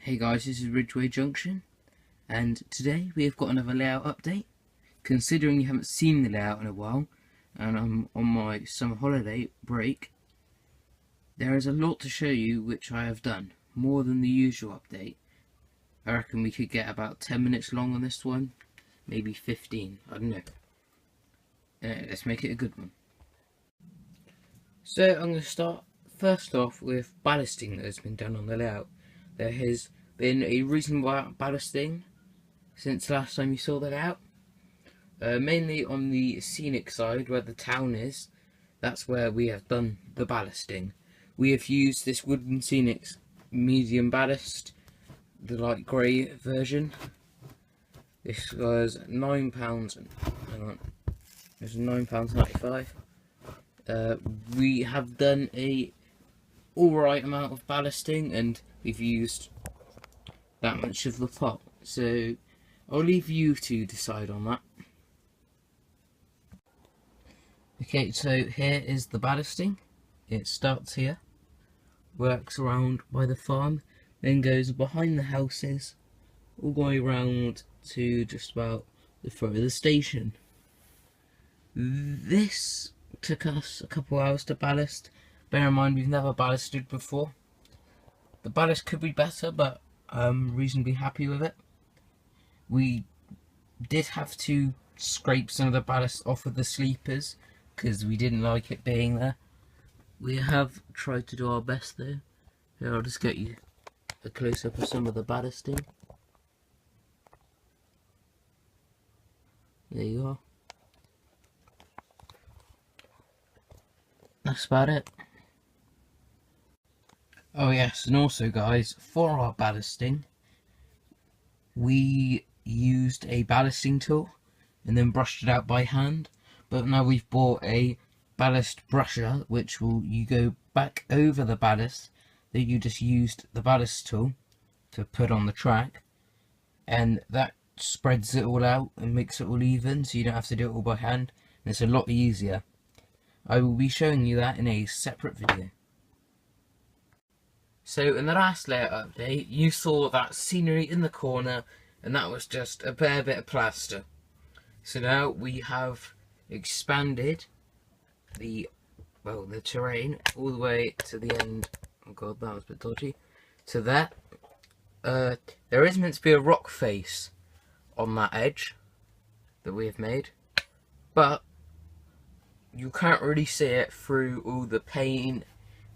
Hey guys, this is Ridgeway Junction, and today we have got another layout update. Considering you haven't seen the layout in a while, and I'm on my summer holiday break, there is a lot to show you which I have done, more than the usual update. I reckon we could get about 10 minutes long on this one, maybe 15, I don't know. Let's make it a good one. So I'm going to start first off with ballasting that has been done on the layout. There has been a reasonable amount of ballasting since last time you saw that out. Mainly on the scenic side where the town is, that's where we have done the ballasting. We have used this Wooden Scenics medium ballast, the light grey version. This was £9, hang on, it was £9.95. We have done a alright amount of ballasting and we've used that much of the pot, so I'll leave you to decide on that. Okay, so here is the ballasting. It starts here, works around by the farm, then goes behind the houses, all the way around to just about the front of the station. This took us a couple hours to ballast. Bear in mind we've never ballasted before. The ballast could be better, but I'm reasonably happy with it. We did have to scrape some of the ballast off of the sleepers because we didn't like it being there. We have tried to do our best though. Here, I'll just get you a close-up of some of the ballasting. There you are. That's about it. Oh yes, and also guys, for our ballasting, we used a ballasting tool and then brushed it out by hand, but now we've bought a ballast brusher which will, you go back over the ballast that you just used the ballast tool to put on the track, and that spreads it all out and makes it all even, so you don't have to do it all by hand, and it's a lot easier. I will be showing you that in a separate video. So in the last layout update, you saw that scenery in the corner, and that was just a bare bit of plaster. So now we have expanded the terrain all the way to the end. Oh god, that was a bit dodgy. To that. There is meant to be a rock face on that edge that we have made, but you can't really see it through all the paint,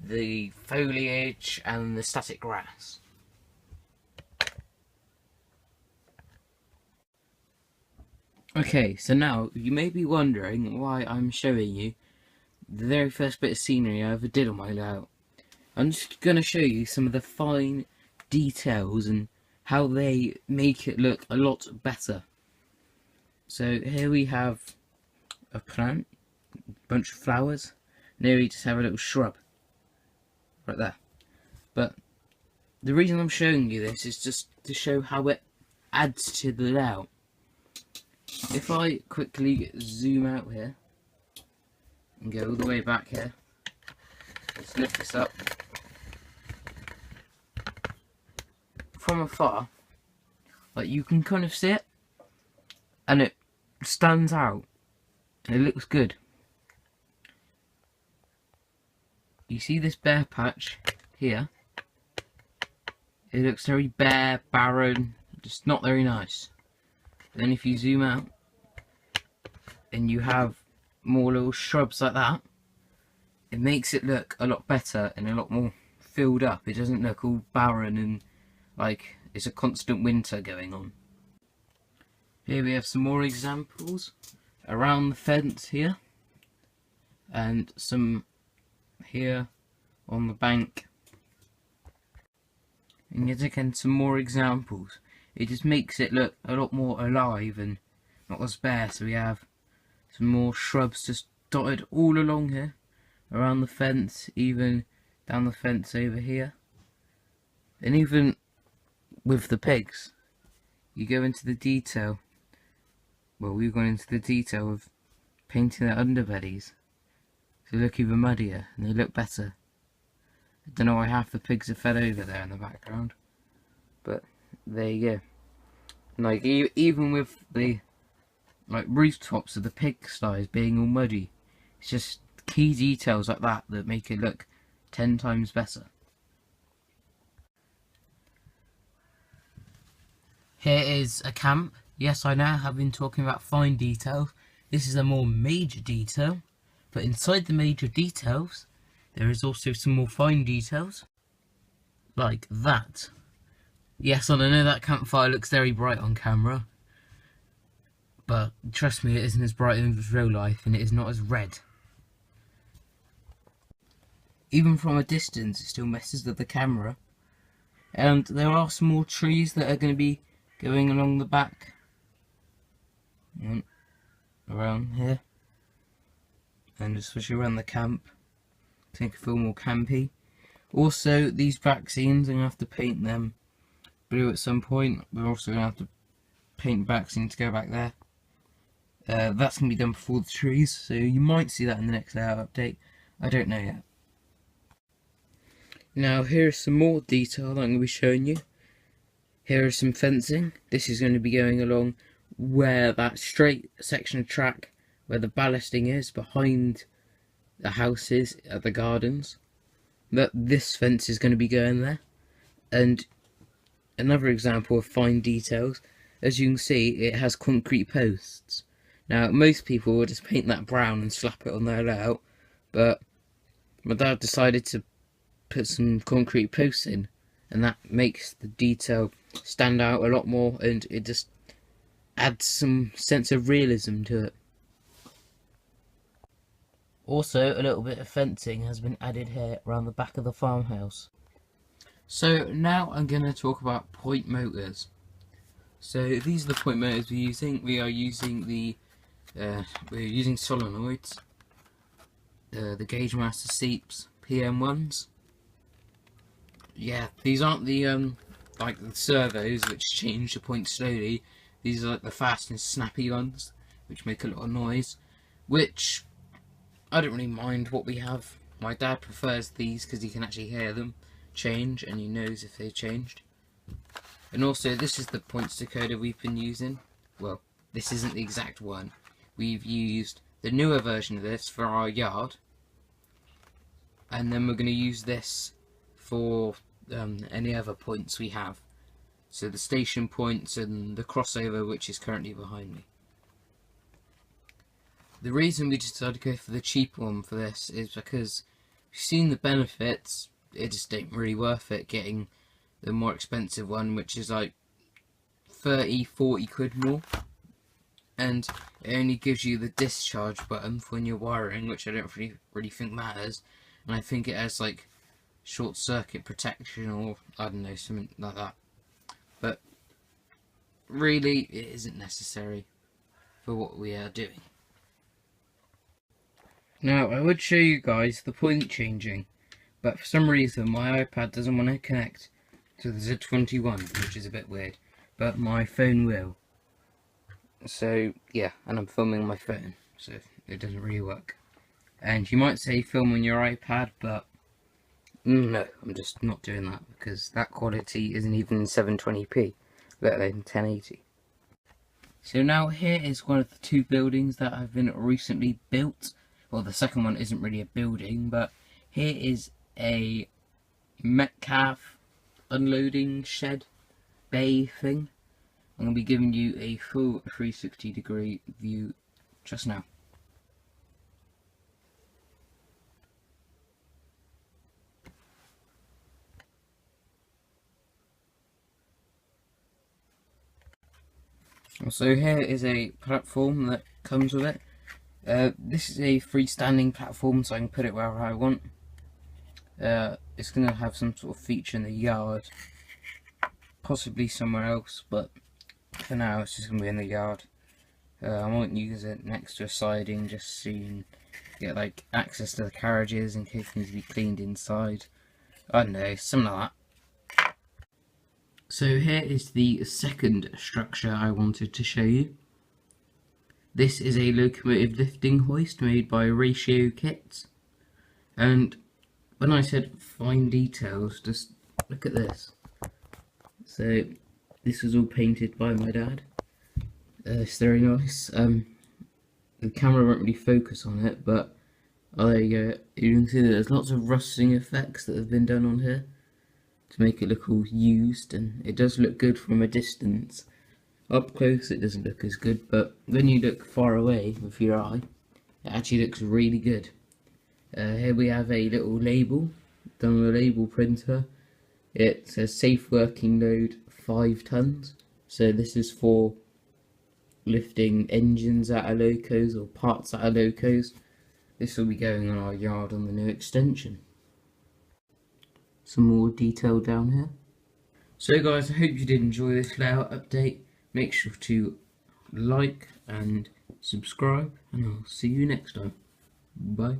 the foliage and the static grass. Okay, so now you may be wondering why I'm showing you the very first bit of scenery I ever did on my layout. I'm just going to show you some of the fine details and how they make it look a lot better. So here we have a plant, a bunch of flowers, and here we just have a little shrub. Right there. But the reason I'm showing you this is just to show how it adds to the layout. If I quickly zoom out here and go all the way back here, let's lift this up. From afar, like, you can kind of see it and it stands out. It looks good. You see this bare patch here? It looks very bare, barren, just not very nice. Then if you zoom out and you have more little shrubs like that, it makes it look a lot better and a lot more filled up. It doesn't look all barren and like it's a constant winter going on. Here we have some more examples around the fence here, and some here on the bank, and yet again some more examples. It just makes it look a lot more alive and not as bare. So we have some more shrubs just dotted all along here, around the fence, even down the fence over here, and even with the pigs you go into the detail. Well, we've gone into the detail of painting their underbellies. They look even muddier and they look better. I don't know why half the pigs have fell over there in the background. But there you go. Like, even with the rooftops of the pigsties being all muddy, it's just key details like that that make it look 10 times better. Here is a camp. Yes, I know, have been talking about fine details. This is a more major detail, but inside the major details, there is also some more fine details, like that. Yes, and I know that campfire looks very bright on camera, but trust me, it isn't as bright in real life, and it is not as red. Even from a distance, it still messes with the camera. And there are some more trees that are going to be going along the back, around here, and especially around the camp, to make it feel more campy. Also, these back scenes, I'm going to have to paint them blue at some point. We're also going to have to paint back scene to go back there. That's going to be done before the trees, so you might see that in the next layout update. I don't know yet. Now, here's some more detail that I'm going to be showing you. Here is some fencing. This is going to be going along where that straight section of track where the ballasting is, behind the houses at the gardens. But this fence is going to be going there. And another example of fine details, as you can see, it has concrete posts. Now, most people will just paint that brown and slap it on their layout, but my dad decided to put some concrete posts in, and that makes the detail stand out a lot more, and it just adds some sense of realism to it. Also, a little bit of fencing has been added here around the back of the farmhouse. So now I'm going to talk about point motors. So these are the point motors we're using. We are using the solenoids, the Gauge Master Seeps PM1s. Yeah, these aren't the like the servos which change the point slowly. These are like the fast and snappy ones which make a lot of noise, which I don't really mind what we have. My dad prefers these because he can actually hear them change and he knows if they've changed. And also, this is the points decoder we've been using. Well, this isn't the exact one. We've used the newer version of this for our yard, and then we're going to use this for any other points we have. So the station points and the crossover, which is currently behind me. The reason we decided to go for the cheaper one for this is because we've seen the benefits. It just ain't really worth it getting the more expensive one, which is like 30-40 quid more, and it only gives you the discharge button for when you're wiring, which I don't really think matters, and I think it has like short circuit protection or I don't know, something like that, but really it isn't necessary for what we are doing. Now, I would show you guys the point changing, but for some reason my iPad doesn't want to connect to the Z21, which is a bit weird, but my phone will. So yeah, and I'm filming on my phone, so it doesn't really work. And you might say film on your iPad, but no, I'm just not doing that because that quality isn't even 720p, let alone 1080. So now here is one of the two buildings that have been recently built. Well, the second one isn't really a building, but here is a Metcalf unloading shed bay thing. I'm going to be giving you a full 360-degree view just now. So here is a platform that comes with it. This is a freestanding platform, so I can put it wherever I want. It's going to have some sort of feature in the yard, possibly somewhere else, but for now it's just going to be in the yard. I might use it next to a siding just so you can get like access to the carriages in case it needs to be cleaned inside. I don't know, something like that. So here is the second structure I wanted to show you. This is a locomotive lifting hoist made by Ratio Kits, and when I said fine details, just look at this. So this was all painted by my dad. It's very nice. The camera won't really focus on it, but oh, there you go. You can see that there's lots of rusting effects that have been done on here to make it look all used, and it does look good from a distance. Up close it doesn't look as good, but when you look far away with your eye, it actually looks really good. Here we have a little label done on a label printer. It says safe working load 5 tons. So this is for lifting engines out of locos or parts out of locos. This will be going on our yard on the new extension. Some more detail down here. So guys, I hope you did enjoy this layout update. Make sure to like and subscribe, and I'll see you next time. Bye.